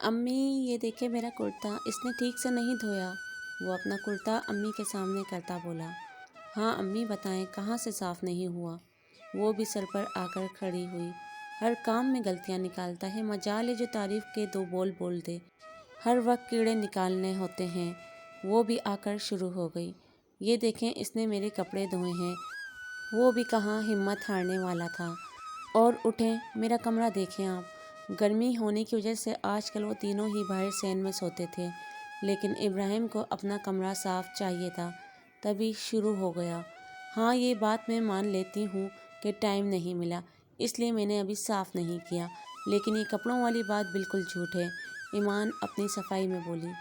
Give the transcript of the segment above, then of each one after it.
अम्मी ये देखे मेरा कुर्ता, इसने ठीक से नहीं धोया। वो अपना कुर्ता अम्मी के सामने करता बोला। हाँ अम्मी बताएं, कहाँ से साफ़ नहीं हुआ। वो भी सर पर आकर खड़ी हुई। हर काम में गलतियाँ निकालता है, मजाल है जो तारीफ़ के दो बोल बोल दे। हर वक्त कीड़े निकालने होते हैं। वो भी आकर शुरू हो गई। ये देखें इसने मेरे कपड़े धोए हैं। वो भी कहाँ हिम्मत हारने वाला था। और उठें, मेरा कमरा देखें आप। गर्मी होने की वजह से आजकल वो तीनों ही बाहर सैन में सोते थे, लेकिन इब्राहिम को अपना कमरा साफ़ चाहिए था। तभी शुरू हो गया। हाँ ये बात मैं मान लेती हूँ कि टाइम नहीं मिला, इसलिए मैंने अभी साफ़ नहीं किया, लेकिन ये कपड़ों वाली बात बिल्कुल झूठ है। ईमान अपनी सफाई में बोली।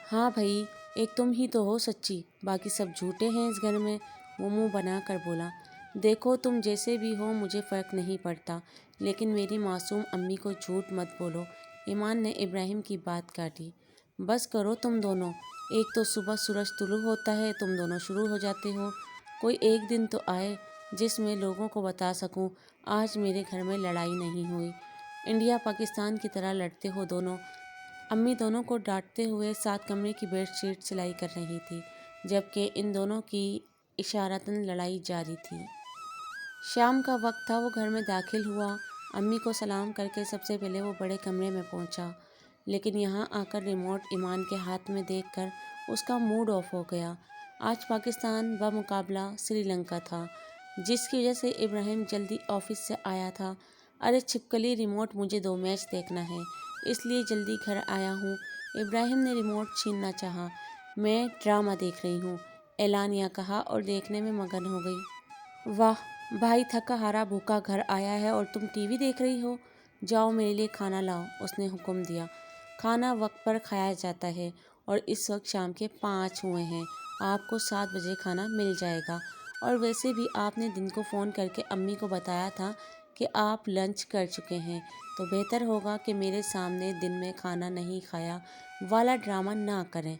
हाँ भाई, एक तुम ही तो हो सच्ची, बाकी सब झूठे हैं इस घर में। वो मुंह बना कर बोला। देखो तुम जैसे भी हो मुझे फ़र्क नहीं पड़ता, लेकिन मेरी मासूम अम्मी को झूठ मत बोलो। ईमान ने इब्राहिम की बात काटी। बस करो तुम दोनों, एक तो सुबह सूरज तुलू होता है, तुम दोनों शुरू हो जाते हो। कोई एक दिन तो आए जिसमें लोगों को बता सकूं आज मेरे घर में लड़ाई नहीं हुई। इंडिया पाकिस्तान की तरह लड़ते हो दोनों। अम्मी दोनों को डांटते हुए सात कमरे की बेडशीट सिलाई कर रही थी, जबकि इन दोनों की इशारतन लड़ाई जारी थी। शाम का वक्त था, वो घर में दाखिल हुआ। अम्मी को सलाम करके सबसे पहले वो बड़े कमरे में पहुंचा, लेकिन यहाँ आकर रिमोट ईमान के हाथ में देखकर उसका मूड ऑफ हो गया। आज पाकिस्तान बमुकाबला श्रीलंका था, जिसकी वजह से इब्राहिम जल्दी ऑफिस से आया था। अरे छिपकली, रिमोट, मुझे 2 मैच देखना है, इसलिए जल्दी घर आया हूँ। इब्राहिम ने रिमोट छीनना चाहा। मैं ड्रामा देख रही हूँ, एलानिया कहा और देखने में मगन हो गई। वाह भाई, थका हारा भूखा घर आया है और तुम टीवी देख रही हो। जाओ मेरे लिए खाना लाओ, उसने हुक्म दिया। खाना वक्त पर खाया जाता है और इस वक्त शाम के 5 हुए हैं। आपको 7 बजे खाना मिल जाएगा। और वैसे भी आपने दिन को फ़ोन करके अम्मी को बताया था कि आप लंच कर चुके हैं, तो बेहतर होगा कि मेरे सामने दिन में खाना नहीं खाया वाला ड्रामा ना करें।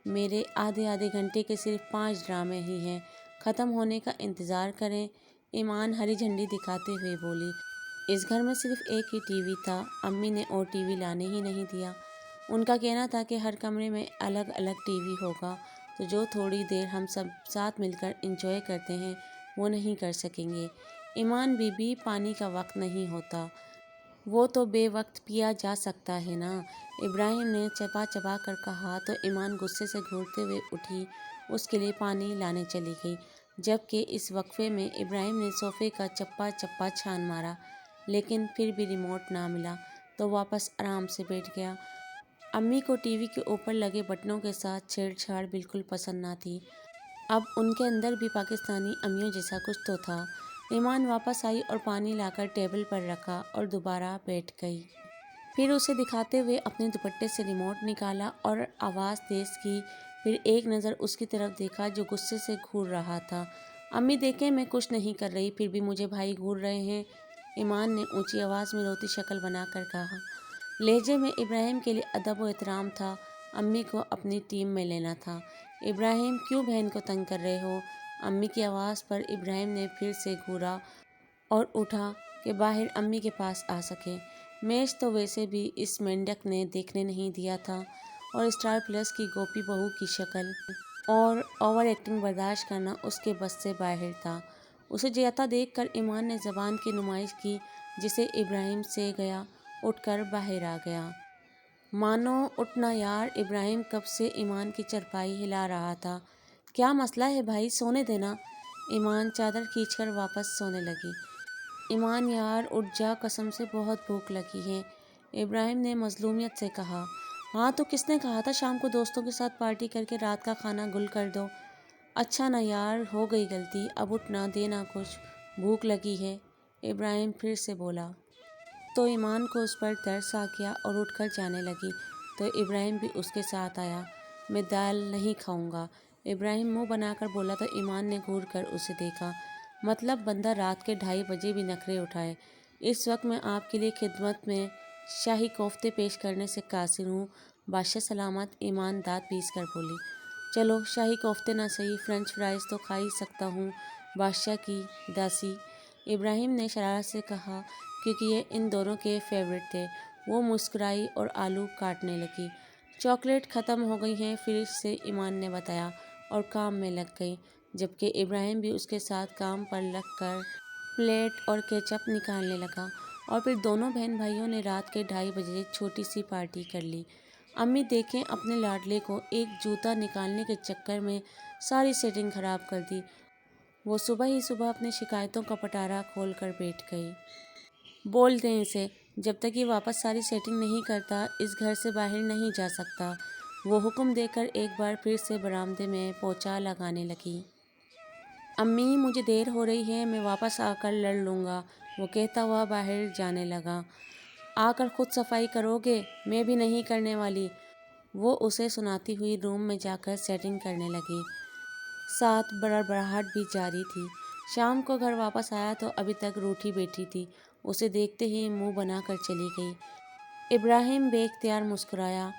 मेरे आधे आधे घंटे के सिर्फ 5 ड्रामे ही हैं, ख़त्म होने का इंतज़ार करें। ईमान हरी झंडी दिखाते हुए बोली। इस घर में सिर्फ एक ही टीवी था, अम्मी ने और टीवी लाने ही नहीं दिया। उनका कहना था कि हर कमरे में अलग अलग टीवी होगा, तो जो थोड़ी देर हम सब साथ मिलकर एंजॉय करते हैं वो नहीं कर सकेंगे। ईमान बीबी, पानी का वक्त नहीं होता, वो तो बेवक्त पिया जा सकता है ना। इब्राहिम ने चबा चबा कर कहा तो ईमान गुस्से से घूरते हुए उठी, उसके लिए पानी लाने चली गई। जबकि इस वक्फे में इब्राहिम ने सोफ़े का चप्पा चप्पा छान मारा, लेकिन फिर भी रिमोट ना मिला तो वापस आराम से बैठ गया। अम्मी को टीवी के ऊपर लगे बटनों के साथ छेड़छाड़ बिल्कुल पसंद ना थी। अब उनके अंदर भी पाकिस्तानी अम्मियों जैसा कुछ तो था। ईमान वापस आई और पानी लाकर टेबल पर रखा और दोबारा बैठ गई। फिर उसे दिखाते हुए अपने दुपट्टे से रिमोट निकाला और आवाज़ तेज़ की। फिर एक नज़र उसकी तरफ देखा जो गुस्से से घूर रहा था। अम्मी देखें, मैं कुछ नहीं कर रही, फिर भी मुझे भाई घूर रहे हैं। ईमान ने ऊंची आवाज़ में रोती शक्ल बनाकर कहा। लहजे में इब्राहिम के लिए अदब व एहतराम था, अम्मी को अपनी टीम में लेना था। इब्राहिम, क्यों बहन को तंग कर रहे हो? अम्मी की आवाज़ पर इब्राहिम ने फिर से घूरा और उठा कि बाहर अम्मी के पास आ सके। मैच तो वैसे भी इस मेंढक ने देखने नहीं दिया था, और स्टार प्लस की गोपी बहू की शक्ल और ओवर एक्टिंग बर्दाश्त करना उसके बस से बाहर था। उसे जाता देखकर ईमान ने ज़बान की नुमाइश की, जिसे इब्राहिम से गया, उठकर बाहर आ गया। मानो उठना यार। इब्राहिम कब से ईमान की चरपाई हिला रहा था। क्या मसला है भाई, सोने देना। ईमान चादर खींचकर वापस सोने लगी। ईमान यार उठ जा, कसम से बहुत भूख लगी है, इब्राहिम ने मजलूमियत से कहा। हाँ तो किसने कहा था शाम को दोस्तों के साथ पार्टी करके रात का खाना गुल कर दो। अच्छा ना यार, हो गई गलती, अब उठना देना कुछ, भूख लगी है, इब्राहिम फिर से बोला। तो ईमान को उस पर तरस आ गया और उठकर जाने लगी, तो इब्राहिम भी उसके साथ आया। मैं दाल नहीं खाऊंगा, इब्राहिम मुंह बनाकर बोला तो ईमान ने घूर कर उसे देखा। मतलब बंदा रात के 2:30 बजे भी नखरे उठाए। इस वक्त मैं आपके लिए खिदमत में शाही कोफ्ते पेश करने से कासिर हूँ। बादशाह सलामत, ईमान दांत पीस कर बोली। चलो शाही कोफ्ते ना सही, फ्रेंच फ्राइज़ तो खा ही सकता हूँ, बादशाह की दासी, इब्राहिम ने शरारत से कहा, क्योंकि ये इन दोनों के फेवरेट थे। وہ مسکرائی اور آلو کاٹنے لگی۔ چاکلیٹ ختم ہو گئی ہیں، فریج سے ایمان نے بتایا اور کام میں لگ گئی، جبکہ ابراہیم بھی اس کے ساتھ کام پر لگ کر پلیٹ اور کیچپ نکالنے لگا۔ اور پھر دونوں بہن بھائیوں نے رات کے 2:30 بجے چھوٹی سی پارٹی کر لی۔ امی دیکھیں اپنے لاڈلے کو، ایک جوتا نکالنے کے چکر میں ساری سیٹنگ خراب کر دی۔ وہ صبح ہی صبح اپنی شکایتوں کا پٹارا کھول کر بیٹھ گئی۔ بول دیں اسے، جب تک یہ واپس ساری سیٹنگ نہیں کرتا اس گھر سے باہر نہیں جا سکتا، وہ حکم دے کر ایک بار پھر سے برآمدے میں پوچھا لگانے لگی۔ امی مجھے دیر ہو رہی ہے، میں واپس آ کر لڑ لوں گا، وہ کہتا ہوا باہر جانے لگا۔ آ کر خود صفائی کرو گے؟ میں بھی نہیں کرنے والی، وہ اسے سناتی ہوئی روم میں جا کر سیٹنگ کرنے لگی، ساتھ بڑبڑاہٹ بھی جاری تھی۔ شام کو گھر واپس آیا تو ابھی تک روٹھی بیٹھی تھی، اسے دیکھتے ہی منہ بنا کر چلی گئی۔ ابراہیم بے اختیار مسکرایا،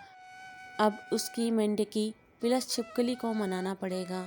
اب اس کی مینڈکی پلس چھپکلی کو منانا پڑے گا۔